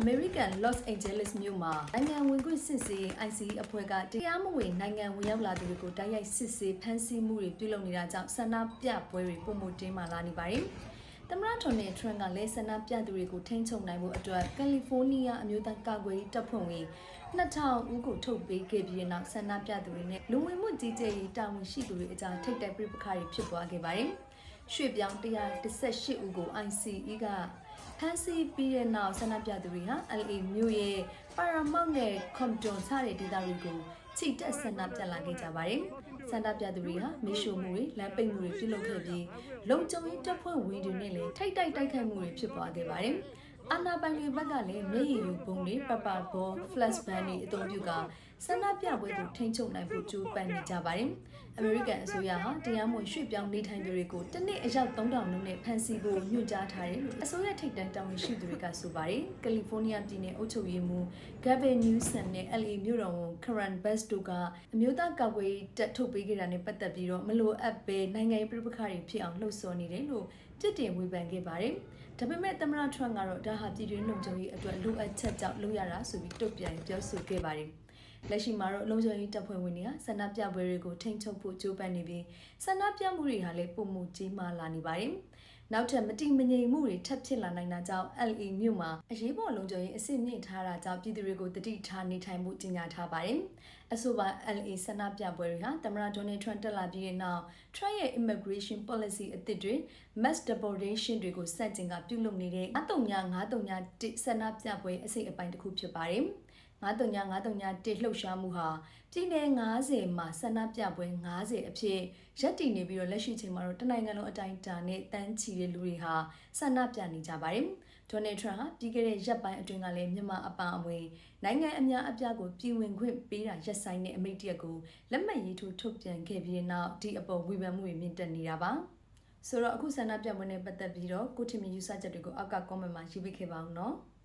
American Los Angeles မြို့မှာနိုင်ငံဝင်ခွင့်စစ်ဆေး ICE အဖွဲ့ကတရားမဝင်နိုင်ငံဝင်ရောက်လာသူတွေကိုတိုက်ရိုက်စစ်ဆေးဖမ်းဆီးမှုတွေပြုလုပ်နေတာကြောင့်ဆန္ဒပြပွဲတွေပုံမှုတင်းမာလာနေပါတယ်။သမ္မတဒေါ်နယ်ထရန့်ကလည်းဆန္ဒပြသူတွေကိုထိန်းချုပ်နိုင်ဖို့အတွက်ကယ်လီဖိုးနီးယားအမျိုးသားကာကွယ်ရေးတပ်ဖွဲ့ဝင်2000ဦးကိုထုတ်ပေးခဲ့ပြီးနောက်ဆန္ဒပြသူတွေနဲ့လူဝင်မှုကြီးကြပ်ရေးတာဝန်ရှိသူတွေအကြားထိပ်တိုက်ပြပခါတွေဖြစ်ပွားခဲ့ပါတယ်။ရွှေ့ပြောင်း118ဦးကို ICE ကဖမ်းဆီးပြီးတဲ့နောက်ဆန္ဒပြသူတွေဟာ LA မြို့ရဲ့ပါရာမောက်နဲ့ကွန်တွန်စတဲ့ဒေသတွေကိုချီတက်ဆန္ဒပြလာခဲ့ကြပါတယ်။ဆန္ဒပြသူတွေဟာမီးရှို့မှုတွေလမ်းပိတ်မှုတွေပြုလုပ်ခဲ့ပြီးလုံခြုံရေးတပ်ဖွဲ့ဝင်တွေနဲ့လည်းထိပ်တိုက်တိုက်ခိုက်မှုတွေဖြစ်ပွားခဲ့ပါတယ်။အာဏာပိုင်တွေဘက်ကလည်းမျက်ရည်ယူပုံတွေပပဘော flash ban တွေအသုံးပြုကဆန္ဒပြပွဲကိုထိန်းချုပ်နိုင်ဖို့ကြိုးပမ်းနေကြပါတယ်။ အမေရိကန်အစိုးရဟာတရားမဝင်ရွှေ့ပြောင်းနေထိုင်သူတွေကိုတစ်နှစ်အယောက်3000နှုန်းနဲ့ဖမ်းဆီးဖို့ညွှန်ကြားထားတယ်လို့အစိုးရထိပ်တန်းတာဝန်ရှိသူတွေကဆိုပါတယ်။ကယ်လီဖိုးနီးယားပြည်နယ်အုပ်ချုပ်ရေးမှူး Gavin Newsom နဲ့ LA မြို့တော်ဝန် Karen Bass တို့ကအမျိုးသားကာကွယ်ရေးတပ်ထုတ်ပေးခဲ့တာနဲ့ပတ်သက်ပြီးတော့မလိုအပ်ဘဲနိုင်ငံရေးပြပခါတွေဖြစ်အောင်လှုံ့ဆော်နေတယ်လို့ပြစ်တင်ဝေဖန်ခဲ့ပါတယ်။ဒါပေမဲ့သမ္မတထရန့်ကတော့ဒါဟာပြည်တွင်းလုံခြုံရေးအတွက်လိုအပ်ချက်ကြောင့်လုပ်ရတာဆိုပြီးတုံ့ပြန်ပြောဆိုခဲ့ပါတယ်။လက်ရှိမှာတော့လုံခြုံရေးတပ်ဖွဲ့ဝင်တွေကဆန္ဒပြပွဲတွေကိုထိန်းချုပ်ဖို့ကြိုးပမ်းနေပြီးဆန္ဒပြမှုတွေဟာလည်းပုံမှုကြီးမားလာနေပါတယ်။နောက်ထပ်မတိမငြိမ်မှုတွေထပ်ဖြစ်လာနိုင်တာကြောင့် LA မြို့မှာအရေးပေါ်လုံခြုံရေးအဆင့်မြင့်ထားတာကြောင့်ပြည်သူတွေကိုတတိထားနေထိုင်မှုကြီးညာထားပါတယ်။အဆိုပါ LA ဆန္ဒပြပွဲတွေဟာသမ္မတဒေါ်နယ်ထရန့်တက်လာပြီးတဲ့နောက် Trump ရဲ့ immigration policy အသစ်တွေ mass deportation တွေကိုစတင်ကပြုလုပ်နေတဲ့939ဆန္ဒပြပွဲအစိတ်အပိုင်းတစ်ခုဖြစ်ပါတယ်။939လှုပ်ရှားမှုဟာပြည်내90မှာဆန္ဒပြပွဲ90အဖြစ်ရပ်တည်နေပြီးတော့လက်ရှိချိန်မှာတော့တနိုင်ငံလုံးအတိုင်းအတာနဲ့တန်းချီတဲ့လူတွေဟာဆန္ဒပြနေကြပါတယ်။ဒေါ်နယ်ထရန့်ဟာပြီးခဲ့တဲ့ရက်ပိုင်းအတွင်းကလည်းမြန်မာအပအဝင်နိုင်ငံအများအပြားကိုပြည်ဝင်ခွင့်ပေးတာရပ်ဆိုင်းတဲ့အမိန့်တရက်ကိုလက်မှတ်ရေးထိုးထုတ်ပြန်ခဲ့ပြီးတဲ့နောက်ဒီအပေါ်ဝေဖန်မှုတွေမြင့်တက်နေတာပါ။ဆိုတော့အခုဆန္ဒပြပွဲနဲ့ပတ်သက်ပြီးတော့ကိုထင်မြင်ယူဆချက်တွေကိုအောက်က comment မှာရေးပေးခဲ့ပါဦးနော်။